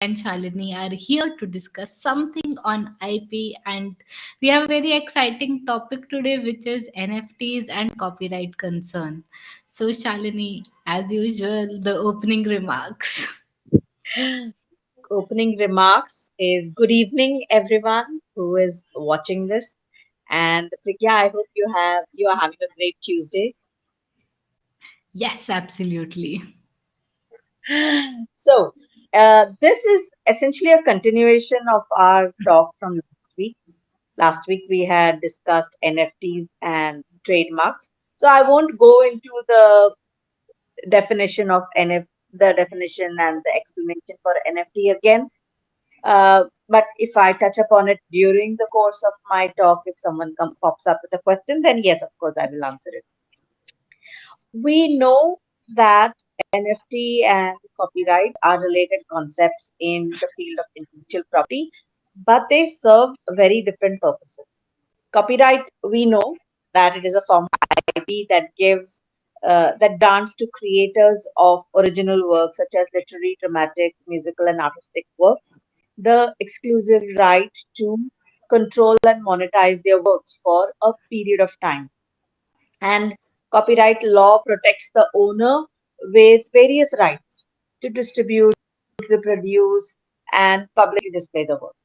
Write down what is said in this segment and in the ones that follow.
and Shalini are here to discuss something on IP, and we have a very exciting topic today, which is NFTs and copyright concern. So, Shalini, as usual, the opening remarks. Opening remarks is good evening, everyone who is watching this. And Priggya, I hope you are having a great Tuesday. Yes, absolutely. So, this is essentially a continuation of our talk from last week. Last week we had discussed NFTs and trademarks. So I won't go into the definition of the definition and the explanation for NFT again. But if I touch upon it during the course of my talk, if someone pops up with a question, then yes, of course, I will answer it. We know that NFT and copyright are related concepts in the field of intellectual property, but they serve very different purposes. Copyright, we know that it is a form of IP that gives that grants to creators of original work such as literary, dramatic, musical, and artistic work the exclusive right to control and monetize their works for a period of time. And copyright law protects the owner with various rights to distribute, reproduce, and publicly display the work.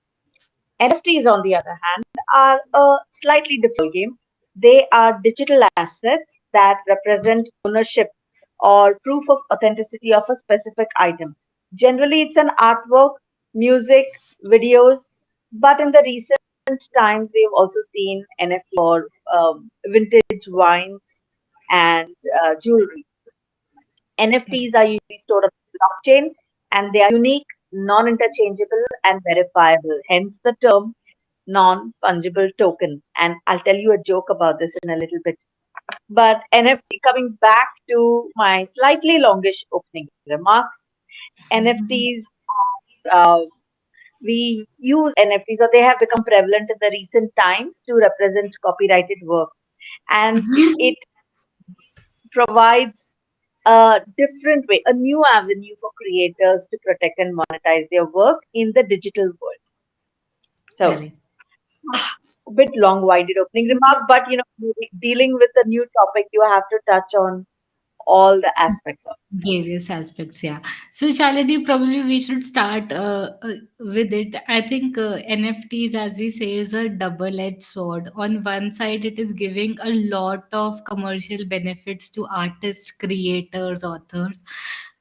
NFTs, on the other hand, are a slightly different game. They are digital assets that represent ownership or proof of authenticity of a specific item. Generally, it's an artwork, music, videos, but in the recent times, we've also seen NFT for vintage wines and jewelry. NFTs are usually stored on the blockchain and they are unique, non interchangeable, and verifiable, hence the term non fungible token. And I'll tell you a joke about this in a little bit. But NFT, coming back to my slightly longish opening remarks, NFTs, uh, we use NFTs, or they have become prevalent in the recent times to represent copyrighted work. And it provides a different way, a new avenue for creators to protect and monetize their work in the digital world. So, Correct. a bit long-winded opening remark, but dealing with a new topic, you have to touch on all the aspects of Various aspects, yeah. So, Shalini, probably we should start with it. I think NFTs, as we say, is a double-edged sword. On one side, it is giving a lot of commercial benefits to artists, creators, authors,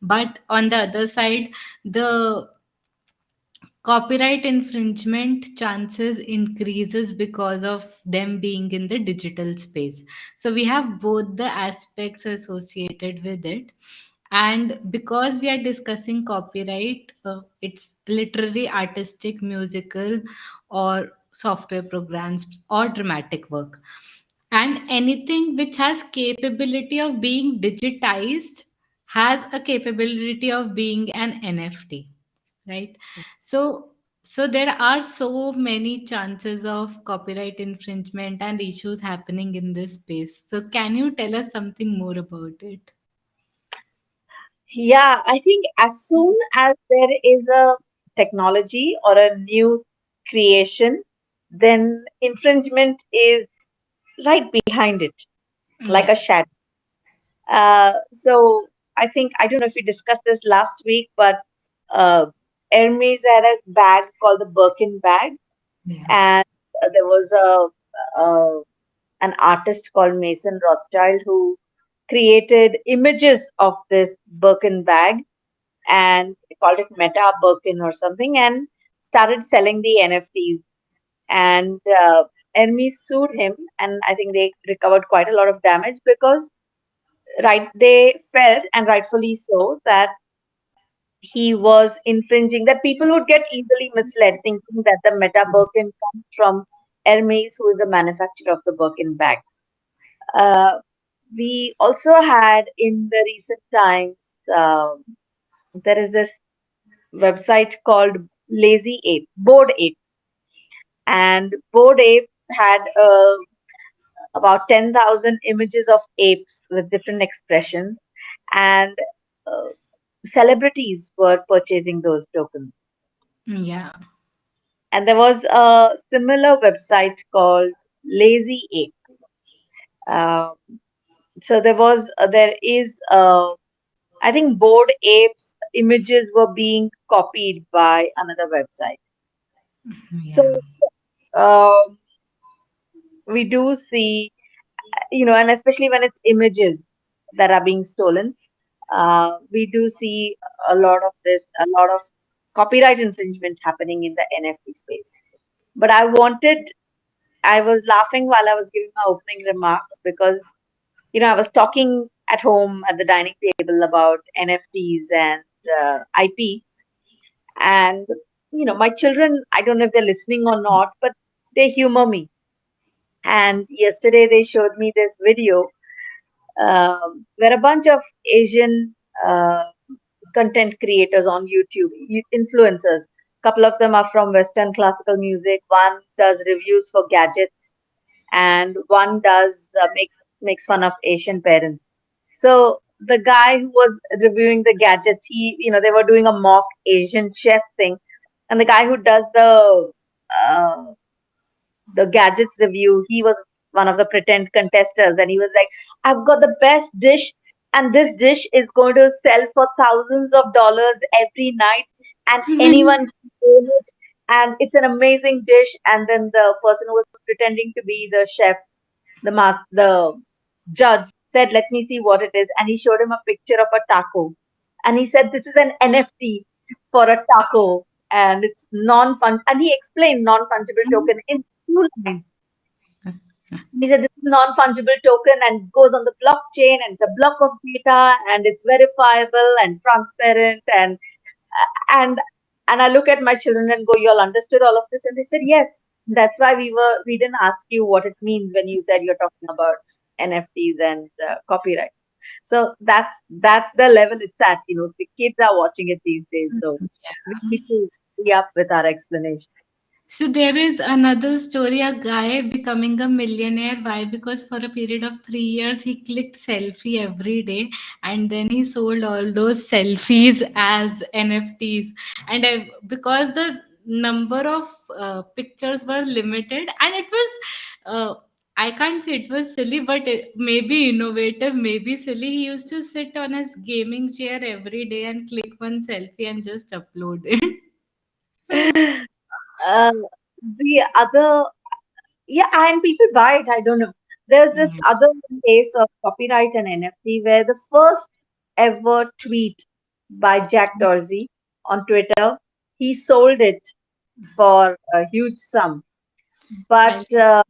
but on the other side, the copyright infringement chances increases because of them being in the digital space. So we have both the aspects associated with it, and because we are discussing copyright, it's literary, artistic, musical, or software programs or dramatic work, and anything which has capability of being digitized has a capability of being an NFT, right? So so there are so many chances of copyright infringement and issues happening in this space. So can you tell us something more about it? Yeah, I think as soon as there is a technology or a new creation, then infringement is right behind it, like Yeah. a shadow. So I think I don't know if we discussed this last week, but uh, Hermes had a bag called the Birkin bag, Yeah. and there was an artist called Mason Rothschild who created images of this Birkin bag and they called it Meta Birkin or something, and started selling the NFTs. And Hermes sued him, and I think they recovered quite a lot of damage because right they felt, and rightfully so, that he was infringing, that people would get easily misled thinking that the Meta Birkin comes from Hermes, who is the manufacturer of the Birkin bag. Uh, we also had in the recent times, um, there is this website called Lazy Ape, Bored Ape, and Bored Ape had about 10,000 images of apes with different expressions, and uh, celebrities were purchasing those tokens. Yeah. And there was a similar website called Lazy Ape. Uh, so there is, I think, Bored Apes images were being copied by another website. So Yeah. um, we do see, and especially when it's images that are being stolen, we do see a lot of copyright infringement happening in the NFT space. But I was laughing while I was giving my opening remarks because, I was talking at home at the dining table about NFTs and IP. And, my children, I don't know if they're listening or not, but they humor me. And yesterday they showed me this video where a bunch of Asian content creators on YouTube, influencers. A couple of them are from Western classical music. One does reviews for gadgets, and one does makes fun of Asian parents. So the guy who was reviewing the gadgets, they were doing a mock Asian chef thing, and the guy who does uh, the gadgets review, he was one of the pretend contestants, and he was like, I've got the best dish, and this dish is going to sell for thousands of dollars every night, and anyone can own it, and it's an amazing dish. And then the person who was pretending to be the chef, the judge, said, let me see what it is. And he showed him a picture of a taco. And he said, this is an NFT for a taco. And it's and he explained non-fungible token in two lines. He said this is non-fungible token and goes on the blockchain, and it's a block of data, and it's verifiable and transparent. And and I look at my children and go, you all understood all of this? And they said, yes. That's why we didn't ask you what it means when you said you're talking about NFTs and copyright. So that's the level it's at. The kids are watching it these days, so we need to be up with our explanation. So there is another story, a guy becoming a millionaire. Why? Because for a period of 3 years he clicked selfie every day, and then he sold all those selfies as NFTs. And because the number of pictures were limited, and it was I can't say it was silly, but maybe innovative, maybe silly. He used to sit on his gaming chair every day and click one selfie and just upload it. Uh, the other, yeah, and people buy it. I don't know. There's this other case of copyright and NFT where the first ever tweet by Jack Dorsey on Twitter, he sold it for a huge sum. But I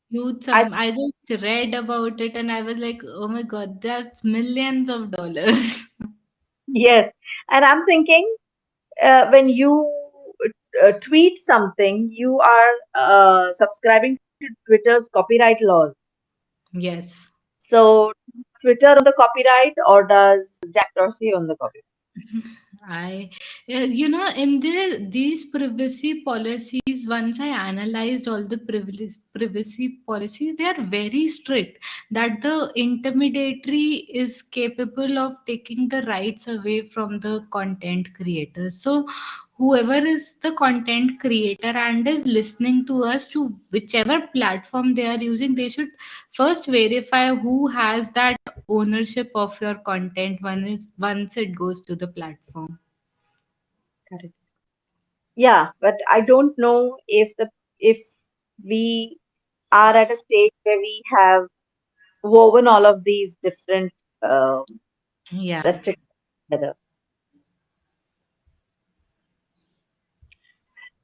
huge I sum. I just read about it and I was like, oh my god, that's millions of dollars. yes, and I'm thinking when you tweet something, you are subscribing to Twitter's copyright laws. Yes. So Twitter own the copyright, or does Jack Dorsey own the copyright? I, in these privacy policies, once I analyzed all the privacy policies, they are very strict that the intermediary is capable of taking the rights away from the content creators. So, whoever is the content creator and is listening to us to whichever platform they are using, they should first verify who has that ownership of your content once it goes to the platform. Correct. Yeah, but I don't know if we are at a stage where we have woven all of these different Yeah. restrictions together.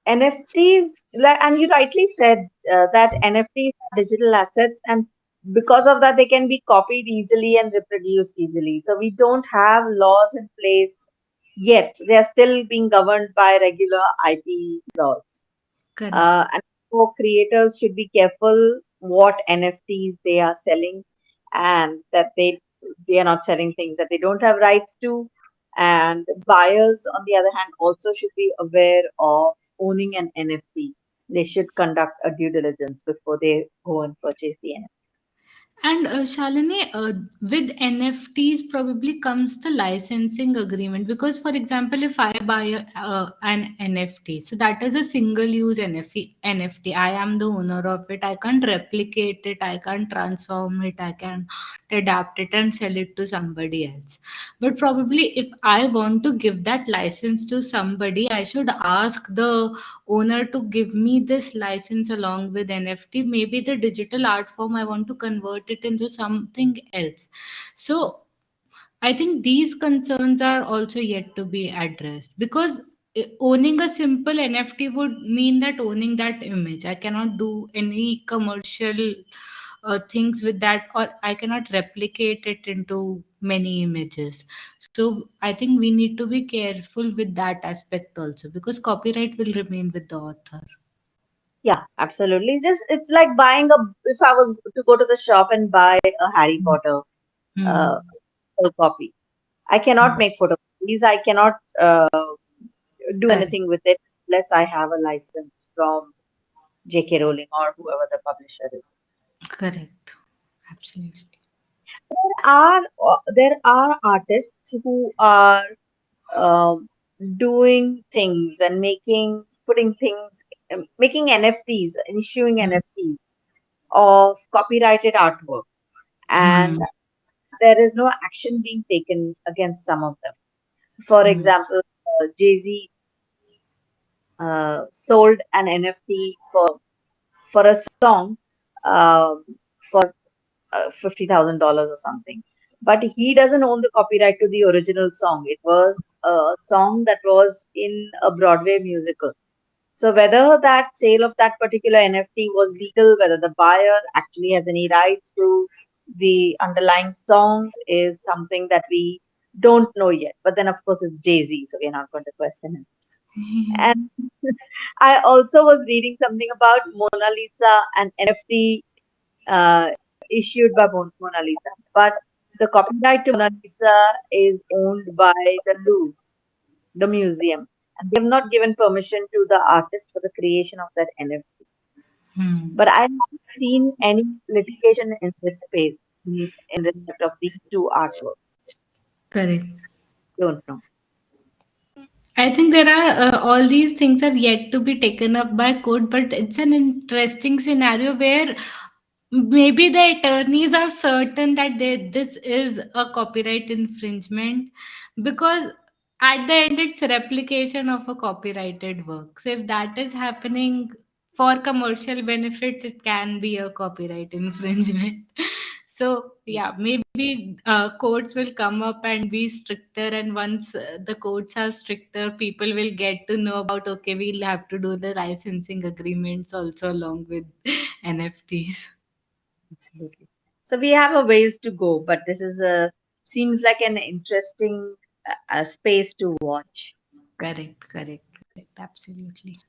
NFTs, and you rightly said that NFTs are digital assets, and because of that, they can be copied easily and reproduced easily. So we don't have laws in place yet. They are still being governed by regular IP laws. Correct. And so creators should be careful what NFTs they are selling, and that they are not selling things that they don't have rights to. And buyers, on the other hand, also should be aware of owning an NFT. They should conduct a due diligence before they go and purchase the NFT. And Shalini, with NFTs probably comes the licensing agreement, because, for example, if I buy an NFT, so that is a single-use NFT. I am the owner of it. I can't replicate it. I can't transform it. I can adapt it and sell it to somebody else. But probably, if I want to give that license to somebody, I should ask the owner to give me this license along with NFT. Maybe the digital art form, I want to convert it into something else. So I think these concerns are also yet to be addressed, because owning a simple NFT would mean that owning that image. I cannot do any commercial things with that, or I cannot replicate it into many images. So I think we need to be careful with that aspect also, because copyright will remain with the author. Yeah, absolutely. Just it's like buying a. If I was to go to the shop and buy a Harry Potter uh, Hmm. full copy, I cannot make photocopies. I cannot do Correct. anything with it unless I have a license from J.K. Rowling or whoever the publisher is. Correct. Absolutely. There are artists who are um, doing things and making NFTs and issuing Hmm. NFTs of copyrighted artwork, and Hmm. there is no action being taken against some of them. For Hmm. example, Jay-Z sold an NFT for a song um, for $50,000 or something. But he doesn't own the copyright to the original song. It was a song that was in a Broadway musical. So whether that sale of that particular NFT was legal, whether the buyer actually has any rights to the underlying song is something that we don't know yet. But then of course it's Jay-Z, so we're not going to question him. And I also was reading something about Mona Lisa and NFT issued by Mona Lisa. But the copyright to Mona Lisa is owned by the Louvre, the museum, and they have not given permission to the artist for the creation of that NFT. Hmm. But I haven't seen any litigation in this space in respect of these two artworks. Correct. Don't know. I think there are all these things are yet to be taken up by court, but it's an interesting scenario where maybe the attorneys are certain that this is a copyright infringement, because at the end it's replication of a copyrighted work. So if that is happening for commercial benefits, it can be a copyright infringement. So yeah, maybe courts will come up and be stricter, and once the courts are stricter, people will get to know about, okay, we'll have to do the licensing agreements also along with NFTs. Absolutely. So we have a ways to go, but this is a seems like an interesting space to watch. Correct, correct, correct, absolutely.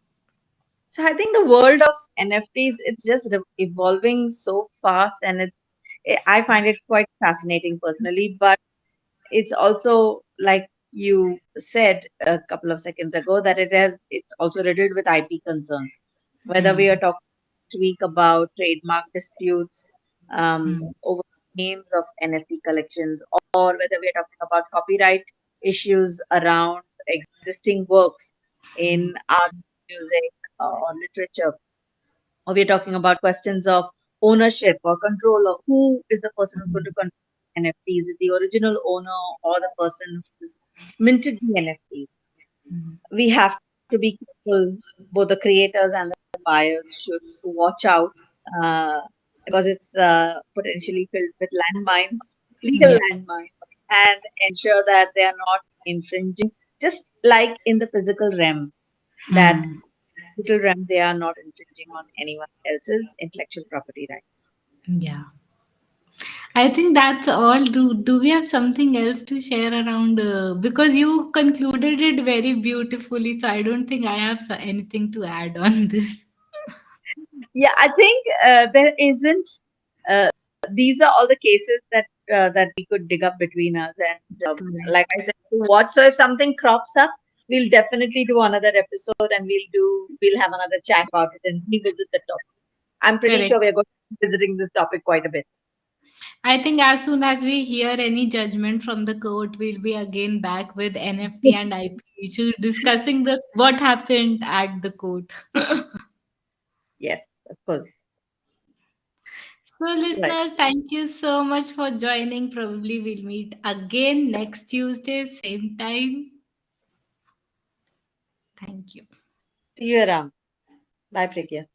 So I think the world of NFTs it's just evolving so fast, and I find it quite fascinating personally. But it's also like you said a couple of seconds ago that it's also riddled with IP concerns. Whether we are Hmm. talking this week about trademark disputes Hmm. over names of NFT collections, or whether we are talking about copyright issues around existing works in art, music, or literature, or we're talking about questions of ownership or control of who is the person who's going to control NFTs, is it the original owner or the person who's minted the NFTs? Hmm. We have to be careful. Both the creators and the buyers should watch out uh, because it's potentially filled with landmines, legal Yeah. landmines, and ensure that they are not infringing, just like in the physical realm, that Hmm. digital realm, they are not infringing on anyone else's intellectual property rights. Yeah. I think that's all. Do we have something else to share around? Because you concluded it very beautifully, so I don't think I have anything to add on this. Yeah, I think there isn't. Uh, these are all the cases that we could dig up between us, and like Correct. I said, to watch. So if something crops up, we'll definitely do another episode, and we'll have another chat about it and revisit the topic. I'm pretty Correct. sure we're going to be visiting this topic quite a bit. I think as soon as we hear any judgment from the court, we'll be again back with NFT and IP issue, discussing the what happened at the court. Yes, of course. So, Right. listeners, thank you so much for joining. Probably we'll meet again next Tuesday, same time. Thank you. See you around. Bye, Prigya.